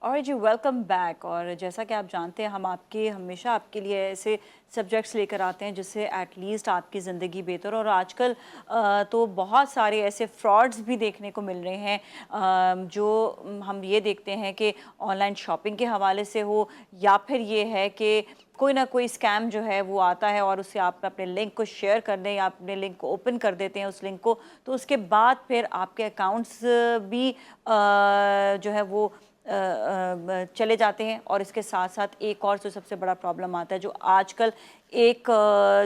और जी welcome back. और जैसा कि आप जानते हैं हम हमेशा आपके लिए ऐसे सब्जेक्ट्स लेकर आते हैं जिससे एटलीस्ट आपकी ज़िंदगी बेहतर। और आजकल तो बहुत सारे ऐसे फ्रॉड्स भी देखने को मिल रहे हैं जो हम ये देखते हैं कि ऑनलाइन शॉपिंग के हवाले से हो या फिर ये है कि कोई ना कोई स्कैम जो है वो आता है और उससे आप अपने लिंक को शेयर कर दें या अपने लिंक को ओपन कर देते हैं उस लिंक को, तो उसके बाद फिर आपके अकाउंट्स भी जो है वो चले जाते हैं। और इसके साथ साथ एक और जो सबसे बड़ा प्रॉब्लम आता है जो आजकल एक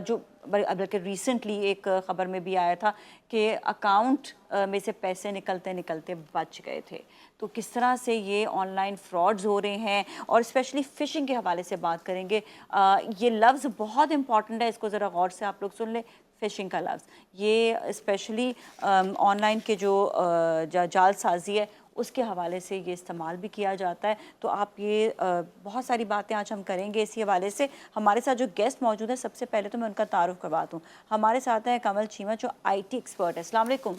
जो बल्कि रिसेंटली एक ख़बर में भी आया था कि अकाउंट में से पैसे निकलते निकलते बच गए थे। तो किस तरह से ये ऑनलाइन फ्रॉड्स हो रहे हैं और स्पेशली फ़िशिंग के हवाले से बात करेंगे। ये लफ्ज़ बहुत इंपॉर्टेंट है, इसको ज़रा गौर से आप लोग सुन लें। फ़िशिंग का लफ्ज़ ये स्पेशली ऑनलाइन के जो जालसाजी है उसके हवाले से ये इस्तेमाल भी किया जाता है। तो आप ये बहुत सारी बातें आज हम करेंगे इसी हवाले से। हमारे साथ जो गेस्ट मौजूद है, सबसे पहले तो मैं उनका तारुफ करवा दूँ। हमारे साथ हैं कमल चीमा जो IT एक्सपर्ट है। अस्सलाम वालेकुम।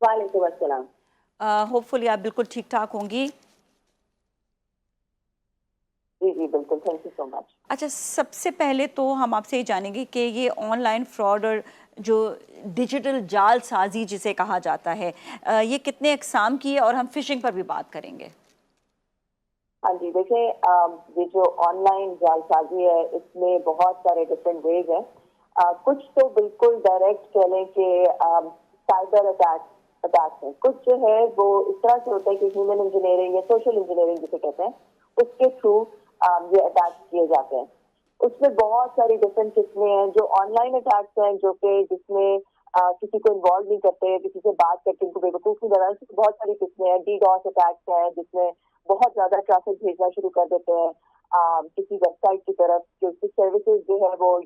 वालेकुम अस्सलाम। होपफुली आप बिल्कुल ठीक ठाक होंगी। जी जी बिल्कुल, थैंक यू सो मच। अच्छा, सबसे पहले तो हम आपसे ये जानेंगे कि ये ऑनलाइन फ्रॉड और जो डिजिटल जालसाजी जिसे कहा जाता है ये कितने अक़साम की है, और हम फ़िशिंग पर भी बात करेंगे। हाँ जी, देखिए ये जो ऑनलाइन जालसाजी है इसमें बहुत सारे डिफरेंट वेज हैं। कुछ तो बिल्कुल डायरेक्ट कह लें कि साइबर अटैक हैं। कुछ जो है वो इस तरह से होता है कि ह्यूमन इंजीनियरिंग या सोशल इंजीनियरिंग जिसे कहते हैं उसके थ्रू ये अटैक किए जाते हैं। उसमें बहुत सारी डिफरेंट किस्में हैं। जो ऑनलाइन अटैक्स हैं जो कि जिसमें किसी को इन्वॉल्व नहीं करते, किसी से बात करके उनको बेवकूफ़ नहीं बनाना, बहुत सारी किस्में हैं। DDoS अटैक्स हैं जिसमें बहुत ज्यादा ट्रैफिक भेजना शुरू कर देते हैं किसी वेबसाइट की तरफ, जो उसकी सर्विसेज जो है वो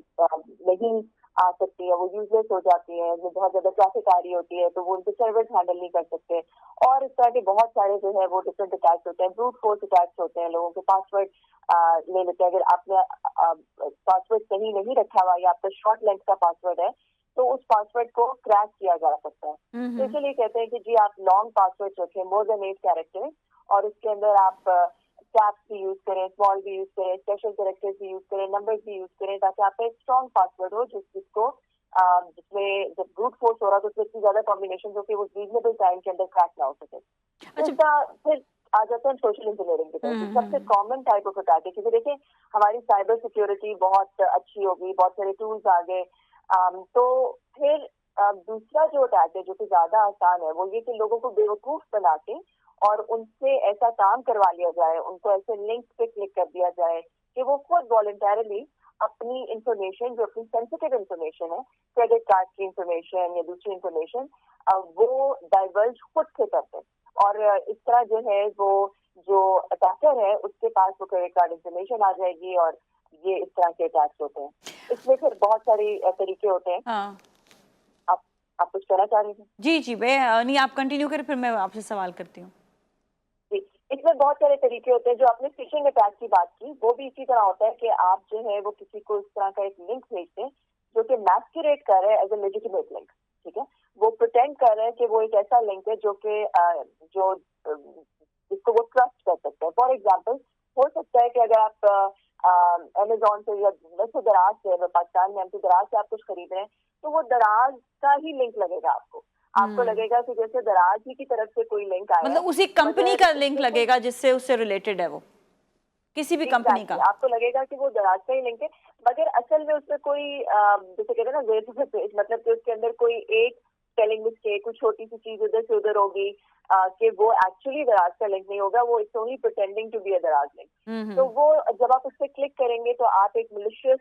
नहीं आ सकती है, वो यूजलेस हो जाती है, उसमें बहुत ज्यादा ट्रैफिक आ रही होती है तो वो उनके सर्वर्स हैंडल नहीं कर सकते। और इस तरह के बहुत सारे जो है वो डिफरेंट अटैक्स होते हैं। ब्रूट फोर्स अटैक्स होते हैं, लोगों के पासवर्ड ले लेते हैं। अगर आपने पासवर्ड सही नहीं रखा हुआ या आपका शॉर्ट लेंथ का पासवर्ड है तो उस पासवर्ड को क्रैक किया जा सकता है। तो इसलिए कहते हैं कि जी आप लॉन्ग पासवर्ड रखें, मोर देन 8 कैरेक्टर, और उसके अंदर आप कैप्स भी यूज करें, स्मॉल भी यूज करें, स्पेशल कैरेक्टर्स भी यूज करें, नंबर्स भी यूज करें, ताकि आपका एक स्ट्रॉन्ग पासवर्ड हो जिसको जिसमें जब ब्रूट फोर्स हो रहा तो उसमें इतनी ज्यादा कॉम्बिनेशन जो कि वो रीजनेबल टाइम के अंदर क्रैक ना हो सके। तो अच्छा। इसका फिर आ जाते हैं सोशल इंजीनियरिंग की तरफ। सबसे कॉमन टाइप ऑफ अटैक है, क्योंकि देखिए हमारी साइबर सिक्योरिटी बहुत अच्छी होगी, बहुत सारे टूल्स आ गए, तो फिर दूसरा जो अटैक है जो कि ज्यादा आसान है वो ये कि लोगों को बेवकूफ बना के और उनसे ऐसा काम करवा लिया जाए, उनको ऐसे लिंक पे क्लिक कर दिया जाए कि वो खुद वॉलंटरली अपनी इंफॉर्मेशन, जो अपनी सेंसिटिव इंफॉर्मेशन है, क्रेडिट कार्ड की इंफॉर्मेशन या दूसरी इंफॉर्मेशन, वो डाइवर्ज खुद से करते हैं। और इस तरह जो है वो जो अटैकर है उसके पास वो क्रेडिट कार्ड इंफॉर्मेशन आ जाएगी और ये इस तरह के अटैक्स होते हैं। इसमें फिर बहुत सारे तरीके होते हैं। हाँ आप कुछ कहना चाह रही थी? जी जी, मैं नहीं, आप कंटिन्यू करें फिर मैं आपसे सवाल करती हूँ। इसमें बहुत सारे तरीके होते हैं। जो आपने फिशिंग अटैक की बात की वो भी इसी तरह होता है कि आप जो है वो किसी को इस तरह का एक लिंक भेजते हैं जो कि मैस्कुरेट कर रहा है एज ए लेजिटिमेट लिंक। ठीक है, वो प्रिटेंड कर रहा है कि वो एक ऐसा लिंक है जो कि जो जिसको वो ट्रस्ट कर सकते हैं। फॉर एग्जाम्पल, हो सकता है कि अगर आप अमेजोन से या वैसे दराज से, पाकिस्तान में हम तो दराज से आप कुछ खरीद रहे हैं तो वो दराज का ही लिंक लगेगा आपको। आपको लगेगा कि जैसे दराज ही की तरफ से कोई लिंक आया है, मतलब उसी कंपनी का लिंक लगेगा जिससे उससे रिलेटेड है, वो किसी भी कंपनी का। आपको लगेगा कि वो दराज का ही लिंक है, मगर असल में उसमें कोई जैसे कहते हैं ना वेट ऑफ पेज, मतलब कि उसके अंदर कोई एक स्पेलिंग मिस्टेक, कोई छोटी सी चीज उधर से उधर होगी कि वो एक्चुअली दराज का लिंक नहीं होगा, वो it's only pretending to be a दराज लिंक। तो वो जब आप उस पर क्लिक करेंगे तो आप एक मिलिशियस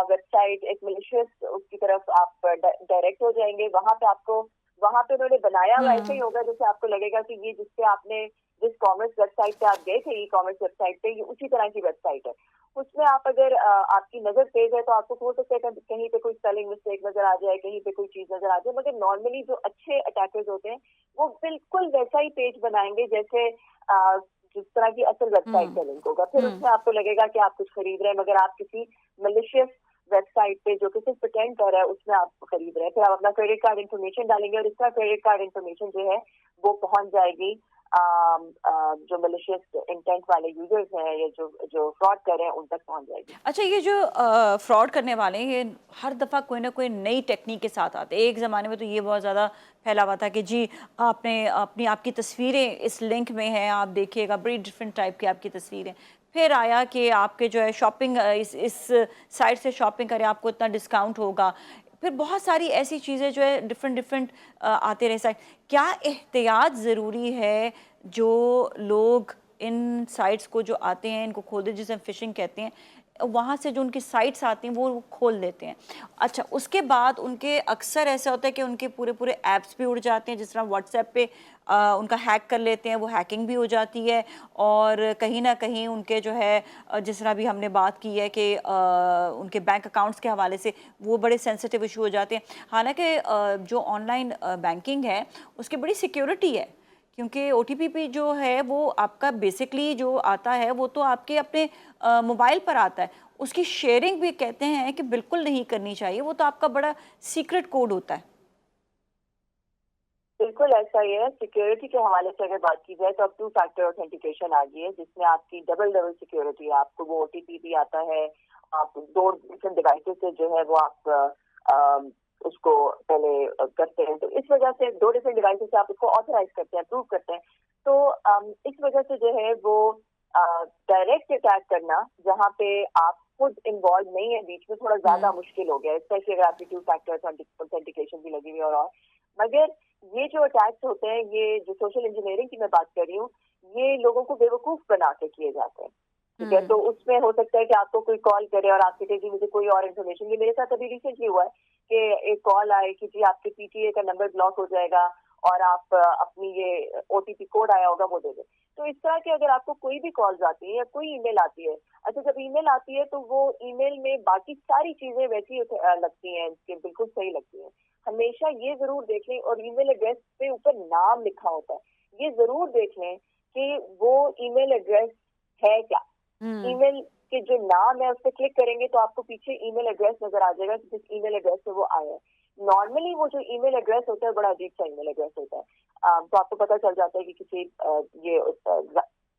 वेबसाइट, एक मिलिशियस उसकी तरफ आप डायरेक्ट हो जाएंगे। वहां पे उन्होंने बनाया हुआ ऐसे ही होगा जैसे आपको लगेगा कि ये जिससे आपने जिस कॉमर्स वेबसाइट पे आप गए थे, ई कॉमर्स वेबसाइट पे, ये उसी तरह की वेबसाइट है। उसमें आप अगर आपकी नजर तेज है तो आपको हो सकता है कहीं पे कोई स्पेलिंग मिस्टेक नजर आ जाए, कहीं पे कोई चीज नजर आ जाए, मगर नॉर्मली जो अच्छे अटैकर्स होते हैं वो बिल्कुल वैसा ही पेज बनाएंगे जैसे जिस तरह की असल वेबसाइट का लिंक होगा। फिर उसमें आपको लगेगा कि आप कुछ खरीद रहे हैं, मगर आप किसी मलिशियस वेबसाइट पे जो कि सिर्फ प्रिटेंड कर रहा है उसमें आप खरीद रहे हैं। फिर आप अपना क्रेडिट कार्ड इन्फॉर्मेशन डालेंगे और इसका क्रेडिट कार्ड इन्फॉर्मेशन जो है वो पहुंच जाएगी जो malicious इंटेंट वाले यूजर्स हैं या जो फ्रॉड कर रहे हैं उन तक पहुंच जाएगी। अच्छा, ये जो फ्रॉड करने वाले हैं, ये हर दफ़ा कोई ना कोई नई टेक्निक के साथ आते हैं। एक ज़माने में तो ये बहुत ज़्यादा फैला हुआ था कि जी आपने आपकी तस्वीरें इस लिंक में हैं, आप देखिएगा, बड़ी डिफरेंट टाइप की आपकी तस्वीरें। फिर आया कि आपके जो है शॉपिंग, इस साइट से शॉपिंग करें, आपको इतना डिस्काउंट होगा। फिर बहुत सारी ऐसी चीज़ें जो है डिफरेंट डिफरेंट आते रहे साइट। क्या एहतियात ज़रूरी है जो लोग इन साइट्स को जो आते हैं, इनको खोलते हैं, जिसे हम फिशिंग कहते हैं, वहाँ से जो उनकी साइट्स आती हैं वो खोल देते हैं। अच्छा, उसके बाद उनके अक्सर ऐसा होता है कि उनके पूरे पूरे ऐप्स भी उड़ जाते हैं, जिस तरह व्हाट्सएप पे उनका हैक कर लेते हैं, वो हैकिंग भी हो जाती है। और कहीं ना कहीं उनके जो है जिस तरह भी हमने बात की है कि उनके बैंक अकाउंट्स के हवाले से वो बड़े सेंसिटिव इशू हो जाते हैं। हालांकि जो ऑनलाइन बैंकिंग है उसकी बड़ी सिक्योरिटी है, क्योंकि ओटीपी जो है वो आपका बेसिकली जो आता है वो तो आपके अपने मोबाइल पर आता है। उसकी शेयरिंग भी कहते हैं कि बिल्कुल नहीं करनी चाहिए, वो तो आपका बड़ा सीक्रेट कोड होता है। बिल्कुल ऐसा ही है। सिक्योरिटी के हवाले से अगर बात की जाए तो अब 2 फैक्टर ऑथेंटिकेशन आ गई है, जिसमें आपकी डबल डबल सिक्योरिटी है। आपको वो ओटीपी भी आता है, आप 2 डिफरेंट डिवाइसेस से जो है वो आप उसको पहले करते हैं। तो इस वजह से 2 डिफरेंट डिवाइसेस से आप उसको ऑथराइज करते हैं, अप्रूव करते हैं। तो इस वजह से जो है वो डायरेक्ट अटैक करना, जहाँ पे आप खुद इन्वॉल्व नहीं है बीच में, थोड़ा ज्यादा मुश्किल हो गया, स्पेशली अगर आपकी 2 फैक्टर ऑथेंटिकेशन भी लगी हुई है। और मगर ये जो अटैक्स होते हैं, ये जो सोशल इंजीनियरिंग की मैं बात कर रही हूँ, ये लोगों को बेवकूफ बना के किए जाते हैं। ठीक है, तो उसमें हो सकता है कि आपको कोई कॉल करे और आपके कहे कि मुझे कोई और इन्फॉर्मेशन। ये मेरे साथ अभी रिसेंटली हुआ है कि एक कॉल आए कि जी आपके पीटीए का नंबर ब्लॉक हो जाएगा और आप अपनी ये ओटीपी कोड आया होगा वो दे दें। तो इस तरह के अगर आपको कोई भी कॉल्स आती है या कोई ईमेल आती है, अच्छा जब ईमेल आती है तो वो ईमेल में बाकी सारी चीजें वैसी लगती हैं, बिल्कुल सही लगती हैं। हमेशा ये जरूर देख लें, और ईमेल एड्रेस पे ऊपर नाम लिखा होता है, ये जरूर देख लें कि वो ईमेल एड्रेस है क्या। ईमेल के जो नाम है उस पर क्लिक करेंगे तो आपको पीछे ईमेल एड्रेस नजर आ जाएगा कि जिस ईमेल एड्रेस से वो आया है। नॉर्मली वो जो ईमेल एड्रेस होता है बड़ा अजीब सा ईमेल एड्रेस होता है। तो आपको पता चल जाता है कि किसी ये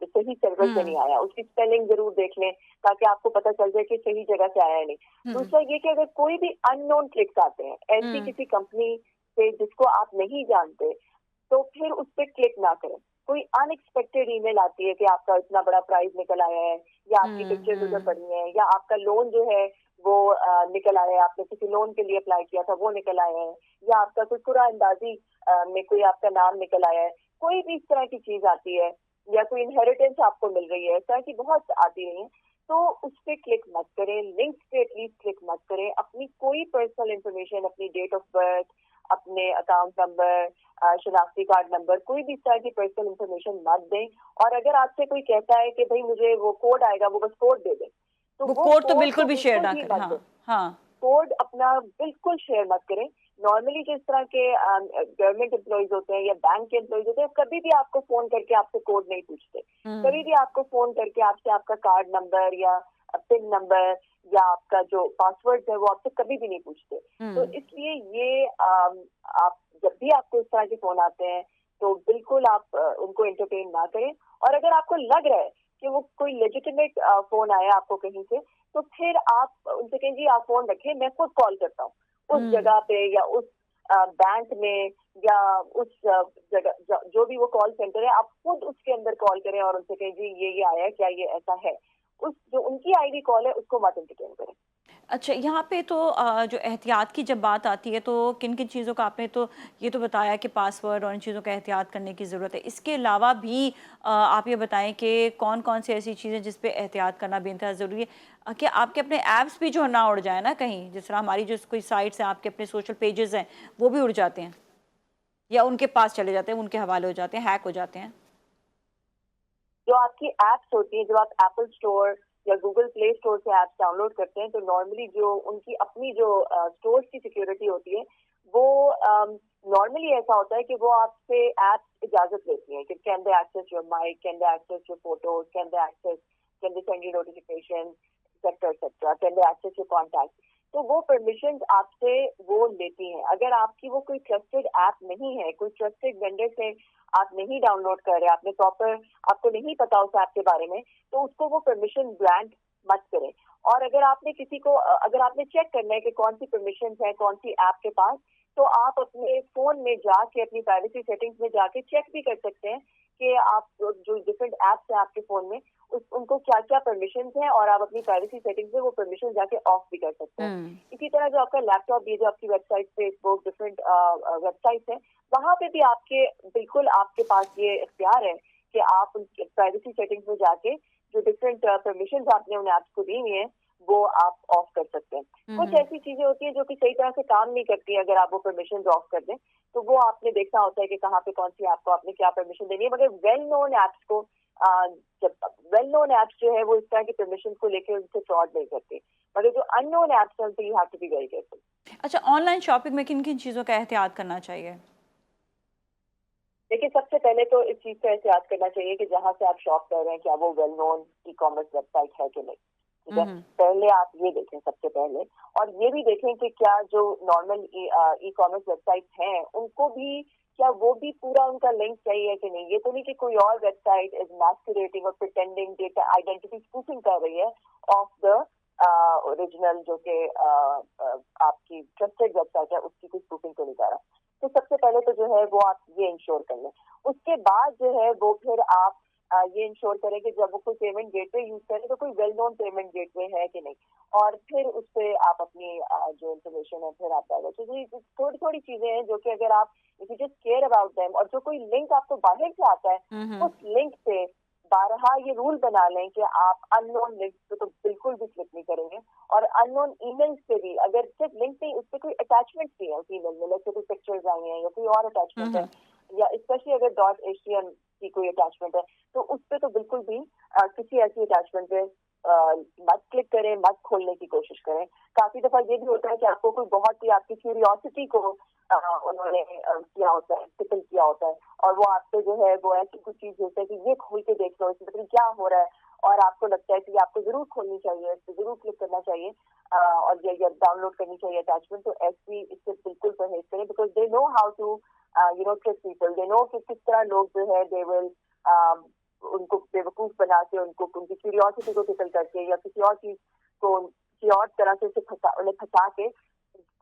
सही सर्वर से नहीं आया। उसकी स्पेलिंग जरूर देख लें ताकि आपको पता चल जाए कि सही जगह से आया है नहीं। दूसरा ये कि अगर कोई भी अननोन क्लिक्स आते हैं ऐसी किसी कंपनी से जिसको आप नहीं जानते, तो फिर उस पर क्लिक ना करें। कोई अनएक्सपेक्टेड ईमेल आती है कि आपका इतना बड़ा प्राइज निकल आया है, या आपकी पिक्चर्स उधर पड़ी हैं, या आपका लोन जो है वो निकल आया है, आपने किसी लोन के लिए अप्लाई किया था वो निकल आया है, या आपका कोई पूरा अंदाजी में कोई आपका नाम निकल आया है। कोई भी इस तरह की चीज आती है, या कोई इनहेरिटेंस आपको मिल रही है, इस तरह की बहुत आती रही है, तो उस पर क्लिक मत करें। लिंक्स पे एटलीस्ट क्लिक मत करें। अपनी कोई पर्सनल इंफॉर्मेशन, अपनी डेट ऑफ बर्थ, अपने अकाउंट नंबर, शनाख्ती कार्ड नंबर, कोई भी इस तरह की पर्सनल इंफॉर्मेशन मत दें। और अगर आपसे कोई कहता है कि भाई मुझे वो कोड आएगा, वो बस कोड दे दें, तो वो वो कोड तो कोड बिल्कुल भी शेयर ना भी करें। मत दें। हाँ, हाँ। कोड अपना बिल्कुल शेयर मत करें। नॉर्मली जिस तरह के गवर्नमेंट एम्प्लॉयज होते हैं या बैंक के एम्प्लॉयज होते हैं, कभी भी आपको फोन करके आपसे कोड नहीं पूछते। कभी भी आपको फोन करके आपसे आपका कार्ड नंबर या पिन नंबर या आपका जो पासवर्ड है वो आपसे कभी भी नहीं पूछते। तो इसलिए ये आप जब भी आपको इस तरह के फोन आते हैं तो बिल्कुल आप उनको एंटरटेन ना करें। और अगर आपको लग रहा है कि वो कोई लेजिटिमेट फोन आया आपको कहीं से, तो फिर आप उनसे कहें जी आप फोन रखें, मैं खुद कॉल करता हूँ उस जगह पे या उस बैंक में या उस जगह जो भी वो कॉल सेंटर है, आप खुद उसके अंदर कॉल करें और उनसे कहें जी ये आया है, क्या ये ऐसा है। उस जो उनकी आईडी कॉल है उसको मत एंटरटेन करें। अच्छा, यहाँ पे तो जो एहतियात की जब बात आती है तो किन किन चीज़ों का आपने तो ये तो बताया कि पासवर्ड और इन चीज़ों का एहतियात करने की ज़रूरत है। इसके अलावा भी आप ये बताएं कि कौन कौन सी ऐसी चीज़ें जिस पे एहतियात करना बेहद ज़रूरी है, कि आपके अपने ऐप्स भी जो ना उड़ जाए ना कहीं, जिस तरह हमारी जो कोई साइट्स हैं, आपके अपने सोशल पेजेस हैं, वो भी उड़ जाते हैं या उनके पास चले जाते हैं, उनके हवाले हो जाते हैं, हैक हो जाते हैं। जो आपकी एप्स होती है, जब आप एप्पल स्टोर या गूगल प्ले स्टोर से एप्स डाउनलोड करते हैं, तो नॉर्मली जो उनकी अपनी जो स्टोर की सिक्योरिटी होती है, वो नॉर्मली ऐसा होता है कि वो आपसे एप्स इजाजत लेती हैं कि can they access your mic, can they access your photos, can they send you notification, etcetera etcetera, can they access your contact. तो वो परमिशन आपसे वो लेती हैं। अगर आपकी वो कोई ट्रस्टेड ऐप नहीं है, कोई ट्रस्टेड वेंडर से आप नहीं डाउनलोड कर रहे, आपने प्रॉपर, आपको नहीं पता उस ऐप के बारे में, तो उसको वो परमिशन ग्रांट मत करें। और अगर आपने किसी को, अगर आपने चेक करना है कि कौन सी परमिशन है कौन सी ऐप के पास, तो आप अपने फोन में जाके अपनी प्राइवेसी सेटिंग्स में जाके चेक भी कर सकते हैं कि आप जो डिफरेंट ऐप्स है आपके फोन में उनको क्या क्या परमिशन है, और आप अपनी प्राइवेसी सेटिंग्स में वो परमिशन जाके ऑफ भी कर सकते हैं। इसी तरह जो आपका लैपटॉप, ये जो आपकी वेबसाइट, फेसबुक, डिफरेंट वेबसाइट्स हैं, वहाँ पे भी आपके बिल्कुल आपके पास ये इख्तियार है कि आप प्राइवेसी सेटिंग्स में जाके जो डिफरेंट परमिशन आपने उन ऐप्स को दी हुई है वो आप ऑफ कर सकते हैं। कुछ ऐसी चीजें होती हैं जो कि सही तरह से काम नहीं करती है, अगर आप वो परमिशन ऑफ कर दें तो वो आपने देखना होता है कि कहाँ पे कौन सी ऐप को आपने क्या परमिशन देनी है। मगर वेल नोन ऐप्स को, जब वेल नोन ऐप्स जो है वो इस तरह की परमिशन को लेकर उनसे फ्रॉड नहीं करते, मगर जो अननोन ऐप्स हैं you have to be very careful. अच्छा, ऑनलाइन शॉपिंग में किन किन चीज़ों का एहतियात करना चाहिए? देखिए, सबसे पहले तो इस चीज का एहतियात करना चाहिए कि जहाँ से आप शॉप कर रहे हैं क्या वो well known e commerce website है कि नहीं। ठीक है, पहले आप ये देखें सबसे पहले, और ये भी देखें कि क्या जो नॉर्मल ई कॉमर्स वेबसाइट हैं उनको भी, क्या वो भी पूरा उनका लिंक सही है कि नहीं। ये तो नहीं कि कोई और वेबसाइट इज मैस्कुरेटिंग और प्रिटेंडिंग डेटा आइडेंटिटी स्पूफिंग कर रही है ऑफ द ओरिजिनल जो कि आपकी ट्रस्टेड वेबसाइट है उसकी कोई स्पूफिंग तो नहीं कर रहा। तो सबसे पहले तो जो है वो आप ये इंश्योर कर लें। उसके बाद जो है वो फिर आप ये इंश्योर करें कि जब वो कोई पेमेंट गेटवे यूज करें तो कोई वेल नोन पेमेंट गेटवे है कि नहीं, और फिर उस पर आप अपनी जो इन्फॉर्मेशन है फिर आप डालें। तो थोड़ी थोड़ी चीजें हैं जो कि अगर आप if you just care about them, और जो कोई लिंक आपको बाहर से आता है उस लिंक पे बारहा ये रूल बना लें कि आप अननोन लिंक पे तो बिल्कुल भी क्लिक नहीं करेंगे, और अननोन ईमेल्स पे भी, अगर सिर्फ लिंक नहीं उस पर कोई अटैचमेंट भी है उस ईमेल में, जैसे कोई पिक्चर्स आई हैं या कोई और अटैचमेंट है, या स्पेशली अगर .html की कोई अटैचमेंट है, तो उस पर तो बिल्कुल भी किसी ऐसी अटैचमेंट पे मत क्लिक करें, मत खोलने की कोशिश करें। काफी दफा ये भी होता है कि आपको कोई बहुत ही आपकी क्यूरियोसिटी को उन्होंने किया होता है, टिकल किया होता है, और वो आपसे जो है वो ऐसी कुछ चीज होती है कि ये खोल के देख लो इसमें क्या हो रहा है, और आपको लगता है कि आपको जरूर खोलनी चाहिए, इस पर जरूर क्लिक करना चाहिए और ये डाउनलोड करनी चाहिए अटैचमेंट। तो ऐसी इससे बिल्कुल परहेज करें, because they know how to trick people. They know कि किस तरह लोग जो है दे विल उनको बेवकूफ बना के, उनको उनकी क्यूरियोसिटी को टिकल करके या किसी और चीज को किसी और तरह से उन्हें फंसा के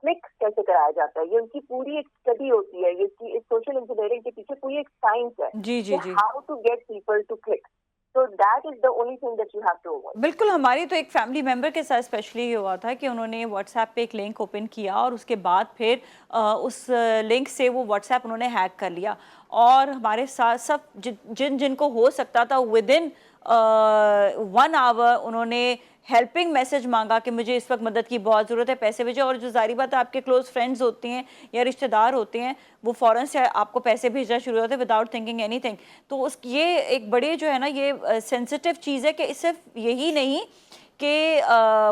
क्लिक कैसे कराया जाता है। ये उनकी पूरी एक स्टडी होती है, ये इस सोशल इंजीनियरिंग के पीछे पूरी एक साइंस है जी जी जी, how to get people to click. So that is the only thing that you have to avoid. बिल्कुल। हमारी तो एक फैमिली मेम्बर के साथ स्पेशली ये हुआ था कि उन्होंने व्हाट्सएप पे एक लिंक ओपन किया और उसके बाद फिर उस लिंक से वो व्हाट्सएप उन्होंने हैक कर लिया, और हमारे साथ सब जिनको हो सकता था विद इन 1 आवर उन्होंने हेल्पिंग मैसेज मांगा कि मुझे इस वक्त मदद की बहुत ज़रूरत है, पैसे भेजो। और जो जारी बात है आपके क्लोज फ्रेंड्स होते हैं या रिश्तेदार होते हैं वो फ़ौरन से आपको पैसे भेजना शुरू होते हैं विदाउट थिंकिंग एनीथिंग। तो उस ये एक बड़े जो है ना ये सेंसिटिव चीज़ है कि सिर्फ यही नहीं कि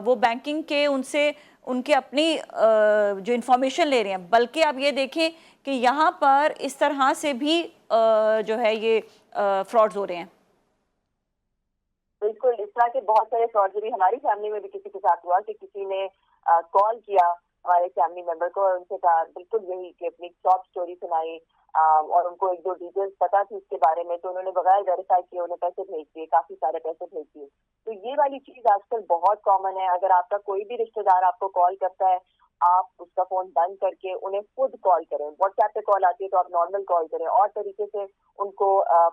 वो बैंकिंग के उनसे उनके अपनी जो इन्फॉर्मेशन ले रहे हैं, बल्कि आप ये देखें कि यहाँ पर इस तरह से भी जो है ये फ्रॉड्स हो रहे हैं। बिल्कुल, इस तरह के बहुत सारे फ्रॉड भी हमारी फैमिली में भी किसी के साथ हुआ कि किसी ने कॉल किया हमारे फैमिली मेंबर को और उनसे कहा बिल्कुल यही कि अपनी शॉर्ट स्टोरी सुनाई, और उनको एक दो डिटेल्स पता थी इसके बारे में, तो उन्होंने बगैर वेरीफाई किए उन्हें पैसे भेज दिए, काफी सारे पैसे भेज दिए। तो ये वाली चीज आजकल बहुत कॉमन है। अगर आपका कोई भी रिश्तेदार आपको कॉल करता है, आप उसका फोन बंद करके उन्हें खुद कॉल करें। व्हाट्सएप पे कॉल आती है तो आप नॉर्मल कॉल करें और तरीके से उनको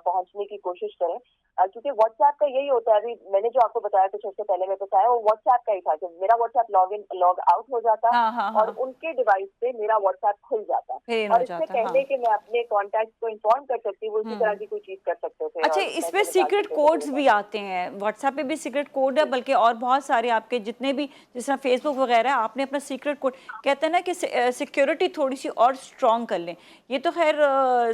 पहुंचने की कोशिश करें, क्योंकि व्हाट्सएप का यही होता है। अभी मैंने जो आपको बताया कुछ उससे पहले मैं बताया वो व्हाट्सएप का ही था कि मेरा WhatsApp log in log out हो जाता और उनके डिवाइस पे मेरा व्हाट्सएप खुल जाता, और इससे पहले कि मैं अपने कॉन्टैक्ट को इन्फॉर्म कर सकती वो इसी तरह की कोई चीज कर सकते थे। अच्छा, इसमें सीक्रेट कोड्स भी आते हैं, व्हाट्सएप पे भी सीक्रेट कोड है, बल्कि और बहुत सारे आपके जितने भी जिस तरह फेसबुक वगैरह आपने अपना सीक्रेट कोड, कहते हैं ना कि सिक्योरिटी थोड़ी सी और स्ट्रॉन्ग कर लें। ये तो खैर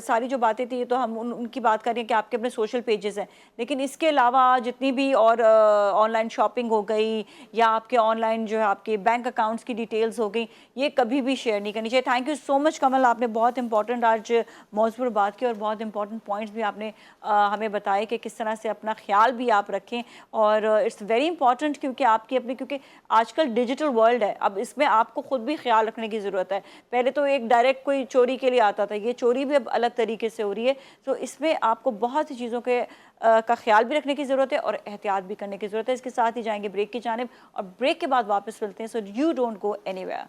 सारी जो बातें थी ये तो हम उनकी बात कर रहे हैं कि आपके अपने सोशल पेजेस हैं, लेकिन इसके अलावा जितनी भी और ऑनलाइन शॉपिंग हो गई या आपके ऑनलाइन जो है आपके बैंक अकाउंट्स की डिटेल्स हो गई, ये कभी भी शेयर नहीं करनी चाहिए। थैंक यू सो मच कमल, आपने बहुत इंपॉर्टेंट आज मौजूद पर बात की और बहुत इंपॉर्टेंट पॉइंट्स भी आपने हमें बताए कि किस तरह से अपना ख्याल भी आप रखें। और इट्स वेरी इंपॉर्टेंट क्योंकि आपकी अपनी, क्योंकि आजकल डिजिटल वर्ल्ड है, अब इसमें आपको खुद भी ख्याल रखने की ज़रूरत है। पहले तो एक डायरेक्ट कोई चोरी के लिए आता था, ये चोरी भी अब अलग तरीके से हो रही है। तो इसमें आपको बहुत सी चीज़ों के का ख्याल भी रखने की ज़रूरत है और एहतियात भी करने की ज़रूरत है। इसके साथ ही जाएंगे ब्रेक की जानिब और ब्रेक के बाद वापस मिलते हैं। So you don't go anywhere.